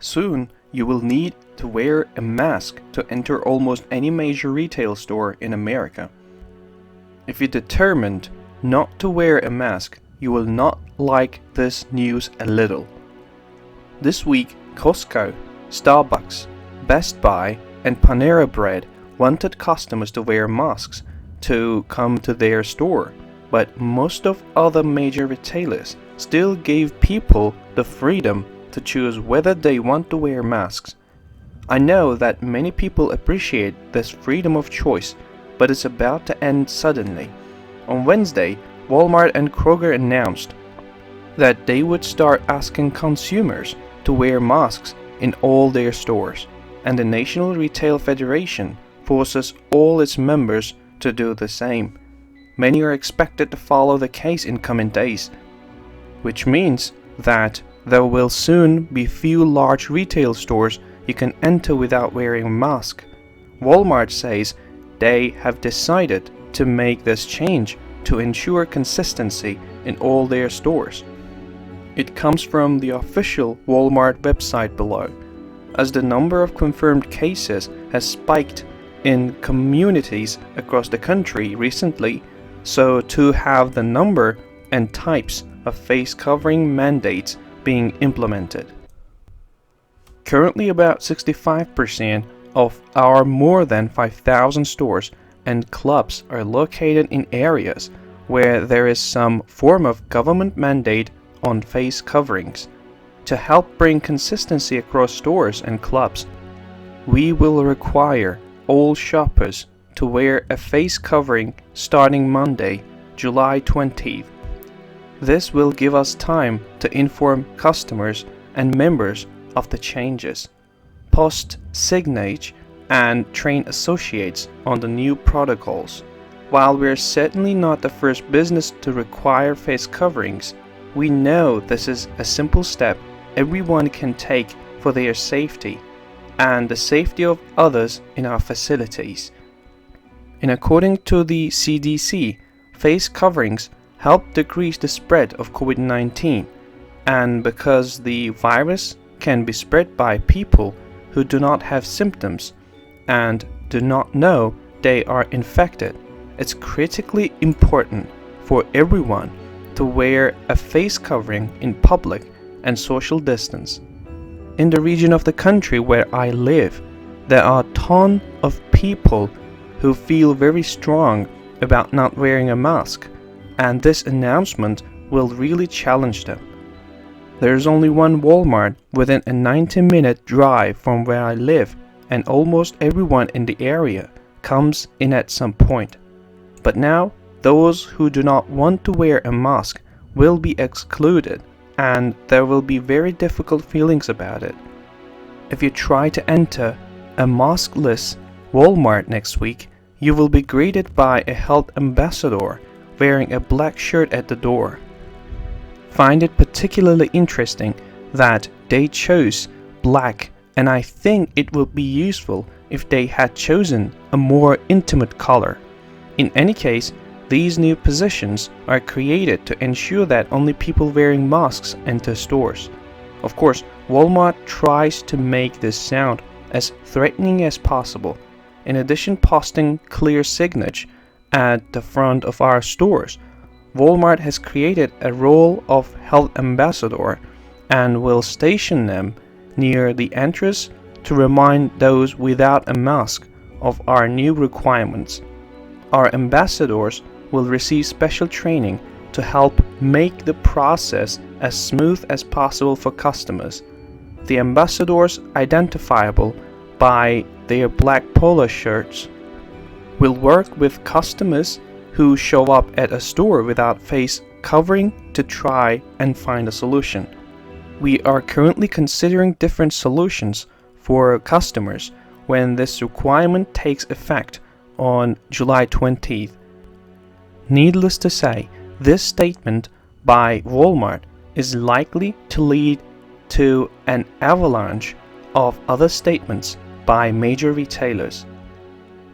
Soon, you will need to wear a mask to enter almost any major retail store in America. If you're determined not to wear a mask, you will not like this news a little. This week, Costco, Starbucks, Best Buy, and Panera Bread wanted customers to wear masks to come to their store, but most of other major retailers still gave people the freedom to choose whether they want to wear masks. I know that many people appreciate this freedom of choice, but it's about to end suddenly. On Wednesday, Walmart and Kroger announced that they would start asking consumers to wear masks in all their stores, and the National Retail Federation forces all its members to do the same. Many are expected to follow the case in coming days, which means that there will soon be few large retail stores you can enter without wearing a mask. Walmart says they have decided to make this change to ensure consistency in all their stores. It comes from the official Walmart website below. As the number of confirmed cases has spiked in communities across the country recently, so to have the number and types of face covering mandates being implemented. Currently, about 65% of our more than 5,000 stores and clubs are located in areas where there is some form of government mandate on face coverings. To help bring consistency across stores and clubs, we will require all shoppers to wear a face covering starting Monday, July 20th. This will give us time to inform customers and members of the changes, post signage, and train associates on the new protocols. While we're certainly not the first business to require face coverings, we know this is a simple step everyone can take for their safety and the safety of others in our facilities. And according to the CDC, face coverings help decrease the spread of COVID-19, and because the virus can be spread by people who do not have symptoms and do not know they are infected, it's critically important for everyone to wear a face covering in public and social distance. In the region of the country where I live, there are a ton of people who feel very strong about not wearing a mask, and this announcement will really challenge them. There is only one Walmart within a 90-minute drive from where I live, and almost everyone in the area comes in at some point. But now, those who do not want to wear a mask will be excluded, and there will be very difficult feelings about it. If you try to enter a maskless Walmart next week, you will be greeted by a health ambassador wearing a black shirt at the door. Find it particularly interesting that they chose black, and I think it would be useful if they had chosen a more intimate color. In any case, these new positions are created to ensure that only people wearing masks enter stores. Of course, Walmart tries to make this sound as threatening as possible. In addition posting clear signage at the front of our stores, Walmart has created a role of health ambassador and will station them near the entrance to remind those without a mask of our new requirements. Our ambassadors will receive special training to help make the process as smooth as possible for customers. The ambassadors, identifiable by their black polo shirts, will work with customers who show up at a store without face covering to try and find a solution. We are currently considering different solutions for customers when this requirement takes effect on July 20th. Needless to say, this statement by Walmart is likely to lead to an avalanche of other statements by major retailers.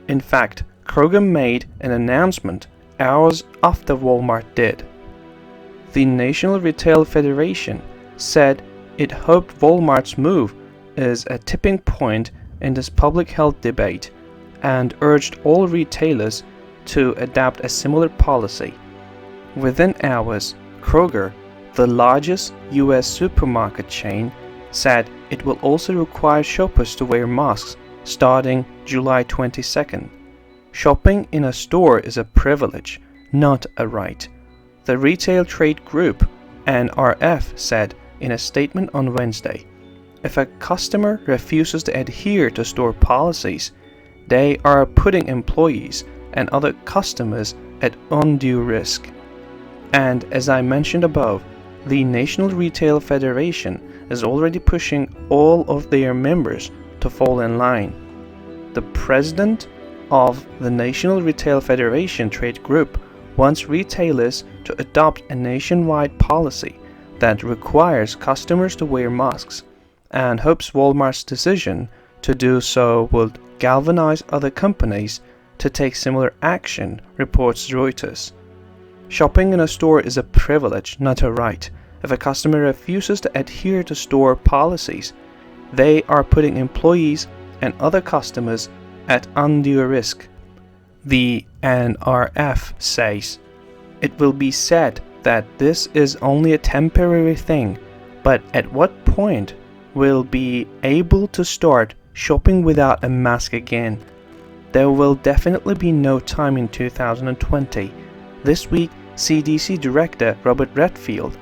In fact, Kroger made an announcement hours after Walmart did. The National Retail Federation said it hoped Walmart's move is a tipping point in this public health debate and urged all retailers to adopt a similar policy. Within hours, Kroger, the largest US supermarket chain, said it will also require shoppers to wear masks starting July 22nd. Shopping in a store is a privilege, not a right. The retail trade group, NRF, said in a statement on Wednesday, if a customer refuses to adhere to store policies, they are putting employees and other customers at undue risk. And as I mentioned above, the National Retail Federation is already pushing all of their members to fall in line. The president of the National Retail Federation trade group wants retailers to adopt a nationwide policy that requires customers to wear masks, and hopes Walmart's decision to do so will galvanize other companies to take similar action, reports Reuters. Shopping in a store is a privilege, not a right. If a customer refuses to adhere to store policies, they are putting employees and other customers at undue risk. The NRF says, it will be said that this is only a temporary thing, but at what point will be able to start shopping without a mask again? There will definitely be no time in 2020. This week, CDC Director Robert Redfield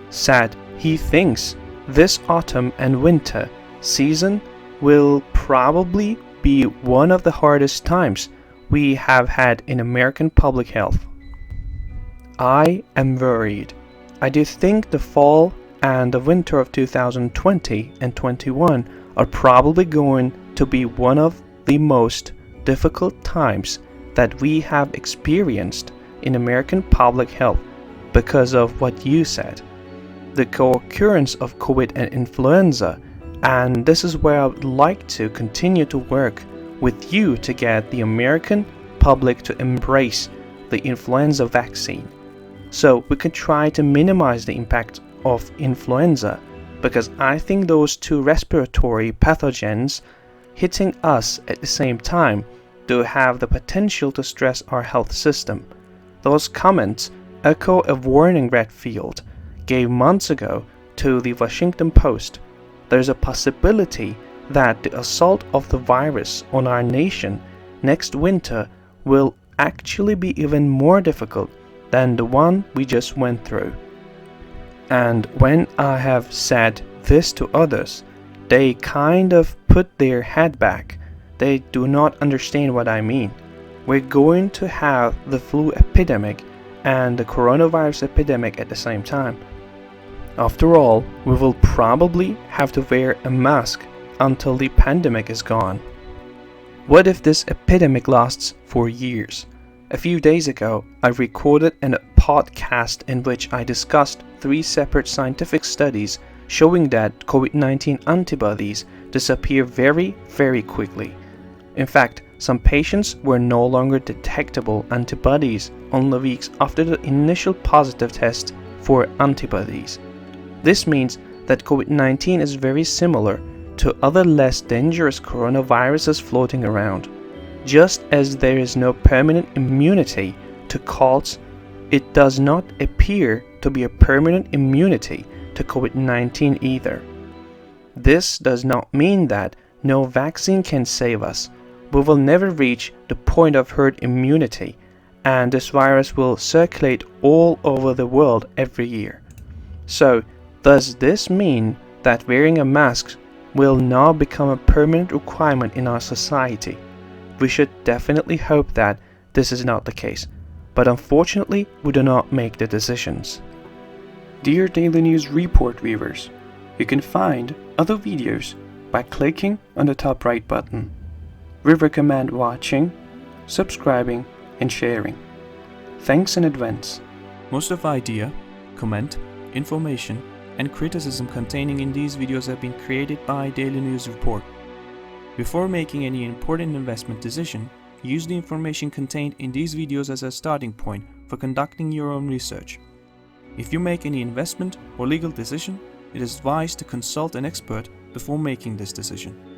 said he thinks this autumn and winter season will probably be one of the hardest times we have had in American public health. I am worried. I do think the fall and the winter of 2020 and 21 are probably going to be one of the most difficult times that we have experienced in American public health because of what you said. The co-occurrence of COVID and influenza, and this is where I would like to continue to work with you to get the American public to embrace the influenza vaccine, so we can try to minimize the impact of influenza, because I think those two respiratory pathogens hitting us at the same time do have the potential to stress our health system. Those comments echo a warning Redfield gave months ago to the Washington Post. There's a possibility that the assault of the virus on our nation next winter will actually be even more difficult than the one we just went through. And when I have said this to others, they kind of put their head back. They do not understand what I mean. We're going to have the flu epidemic and the coronavirus epidemic at the same time. After all, we will probably have to wear a mask until the pandemic is gone. What if this epidemic lasts for years? A few days ago, I recorded a podcast in which I discussed 3 separate scientific studies showing that COVID-19 antibodies disappear very, very quickly. In fact, some patients were no longer detectable antibodies only weeks after the initial positive test for antibodies. This means that COVID-19 is very similar to other less dangerous coronaviruses floating around. Just as there is no permanent immunity to colds, it does not appear to be a permanent immunity to COVID-19 either. This does not mean that no vaccine can save us. We will never reach the point of herd immunity, and this virus will circulate all over the world every year. So, does this mean that wearing a mask will now become a permanent requirement in our society? We should definitely hope that this is not the case, but unfortunately we do not make the decisions. Dear Daily News Report viewers, you can find other videos by clicking on the top right button. We recommend watching, subscribing, and sharing. Thanks in advance. Most of the idea, comment, information, and criticism containing in these videos have been created by Daily News Report. Before making any important investment decision, use the information contained in these videos as a starting point for conducting your own research. If you make any investment or legal decision, it is advised to consult an expert before making this decision.